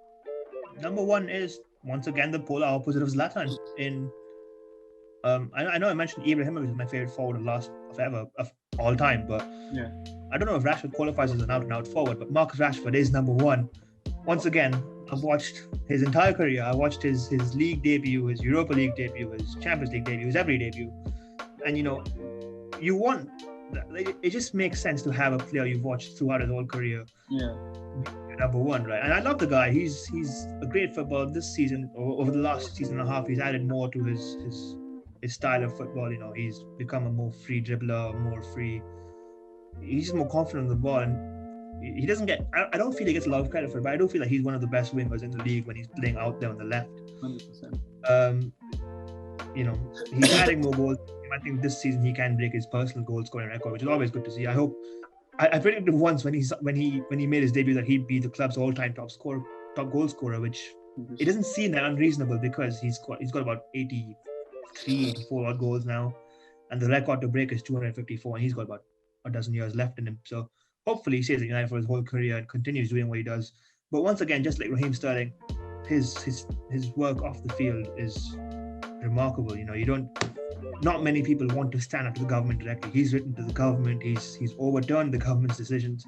Number one is once again the polar opposite of Zlatan. I know I mentioned Ibrahimovic is my favorite forward of all time, but yeah, I don't know if Rashford qualifies as an out-and-out forward, but Marcus Rashford is number one. Once again, I've watched his entire career. I watched his league debut, his Europa League debut, his Champions League debut, his every debut. And you want, it just makes sense to have a player you've watched throughout his whole career. Yeah. Number one, right? And I love the guy. He's a great footballer this season, or over the last season and a half. He's added more to his style of football. He's become a more free dribbler, more free. He's just more confident on the ball, and he doesn't get. I don't feel he gets a lot of credit for it, but I do feel like he's one of the best wingers in the league when he's playing out there on the left. 100%. He's adding more goals. I think this season he can break his personal goal scoring record, which is always good to see. I hope. I predicted once when he made his debut that he'd be the club's all-time top goal scorer, which it doesn't seem that unreasonable, because he's got about 83, 84 odd goals now, and the record to break is 254, and he's got about a dozen years left in him. So hopefully he stays at United for his whole career and continues doing what he does. But once again, just like Raheem Sterling, his work off the field is remarkable. Not many people want to stand up to the government directly. He's written to the government. He's overturned the government's decisions,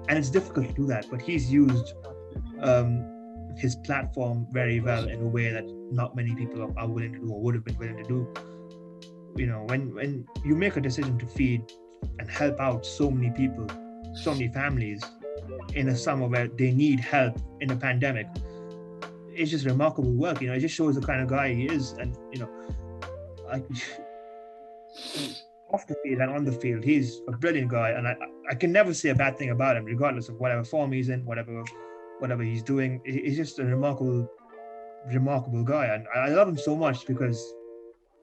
and it's difficult to do that. But he's used his platform very well in a way that not many people are willing to do, or would have been willing to do. When you make a decision to feed and help out so many people, so many families in a summer where they need help in a pandemic, it's just remarkable work. It just shows the kind of guy he is, and off the field and on the field, he's a brilliant guy, and I can never say a bad thing about him, regardless of whatever form he's in, whatever he's doing. He's just a remarkable guy, and I love him so much because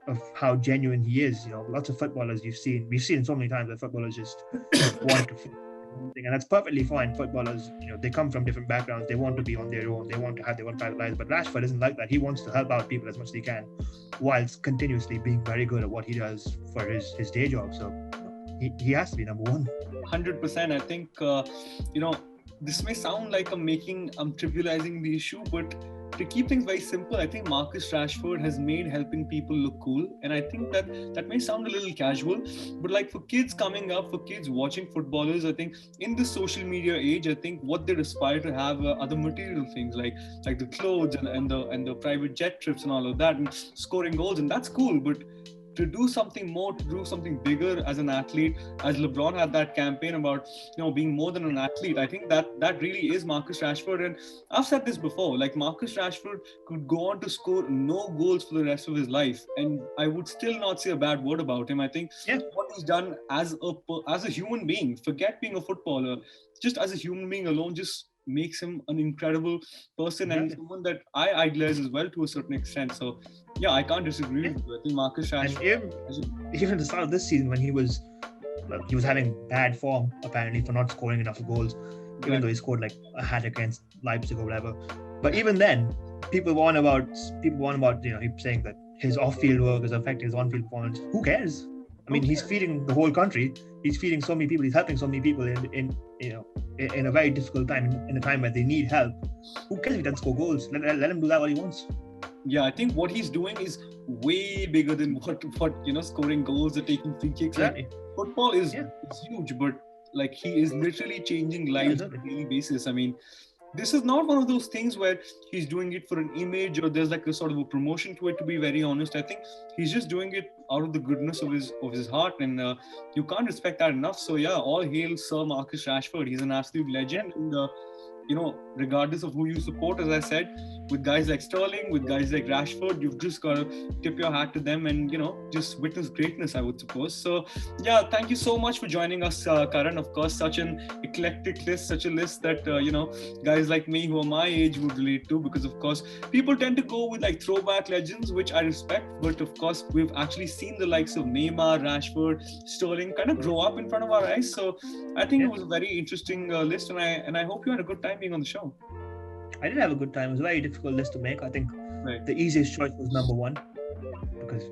of how genuine he is. Lots of footballers we've seen so many times that footballers just want to and that's perfectly fine. Footballers, they come from different backgrounds, they want to be on their own, they want to have their own private lives, but Rashford isn't like that. He wants to help out people as much as he can, whilst continuously being very good at what he does for his day job. So he has to be number one. 100%. I think this may sound like I'm trivializing the issue, but to keep things very simple, I think Marcus Rashford has made helping people look cool. And I think that may sound a little casual, but like for kids coming up, for kids watching footballers, I think in the social media age, I think what they aspire to have are the material things like the clothes and the private jet trips and all of that, and scoring goals, and that's cool. But to do something more, to do something bigger as an athlete, as LeBron had that campaign about, being more than an athlete, I think that really is Marcus Rashford. And I've said this before, like Marcus Rashford could go on to score no goals for the rest of his life, and I would still not say a bad word about him. I think what he's done as a human being, forget being a footballer, just as a human being alone, just makes him an incredible person and someone that I idolize as well to a certain extent. So yeah, I can't disagree with you. I think Marcus Rashford, even at the start of this season, when he was having bad form apparently for not scoring enough goals, even though he scored like a hat against Leipzig or whatever. But even then, people warn about him saying that his off-field work is affecting his on-field performance. Who cares? I mean, he's feeding the whole country. He's feeding so many people. He's helping so many people in a very difficult time, in a time where they need help. Who cares if he doesn't score goals? Let him do that what he wants. Yeah, I think what he's doing is way bigger than what scoring goals or taking free kicks. Exactly. Like, football is huge, but like he is literally changing lives on a daily basis. I mean, this is not one of those things where he's doing it for an image or there's like a sort of a promotion to it, to be very honest. I think he's just doing it out of the goodness of his heart, and you can't respect that enough. So yeah, all hail Sir Marcus Rashford. He's an absolute legend, and regardless of who you support, as I said, with guys like Sterling, with guys like Rashford, you've just got to tip your hat to them and, just witness greatness, I would suppose. So, yeah, thank you so much for joining us, Karan. Of course, such an eclectic list, such a list that, guys like me who are my age would relate to, because, of course, people tend to go with like throwback legends, which I respect. But, of course, we've actually seen the likes of Neymar, Rashford, Sterling kind of grow up in front of our eyes. So, I think it was a very interesting list, and I hope you had a good time being on the show. I did have a good time. It was a very difficult list to make. I think the easiest choice was number one, because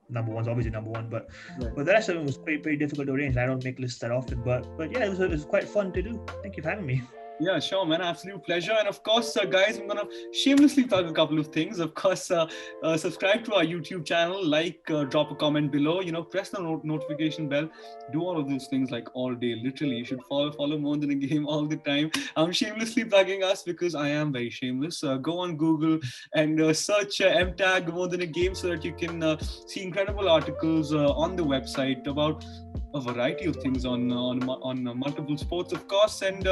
number one's obviously number one, but the rest of it was pretty difficult to arrange. I don't make lists that often, but yeah, it was quite fun to do. Thank you for having me. Yeah, sure, man. Absolute pleasure. And of course, guys, I'm going to shamelessly plug a couple of things. Of course, subscribe to our YouTube channel, drop a comment below, press the notification bell, do all of those things like all day. Literally, you should follow More Than a Game all the time. I'm shamelessly plugging us because I am very shameless. Go on Google and search #MTag More Than a Game so that you can see incredible articles on the website about a variety of things on multiple sports, of course, and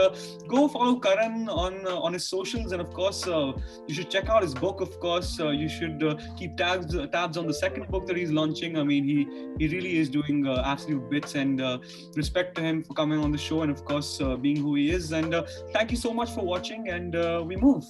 go follow Karan on his socials, and of course you should check out his book. Of course, you should keep tabs on the second book that he's launching. I mean, he really is doing absolute bits, and respect to him for coming on the show, and of course being who he is. And thank you so much for watching, and we move.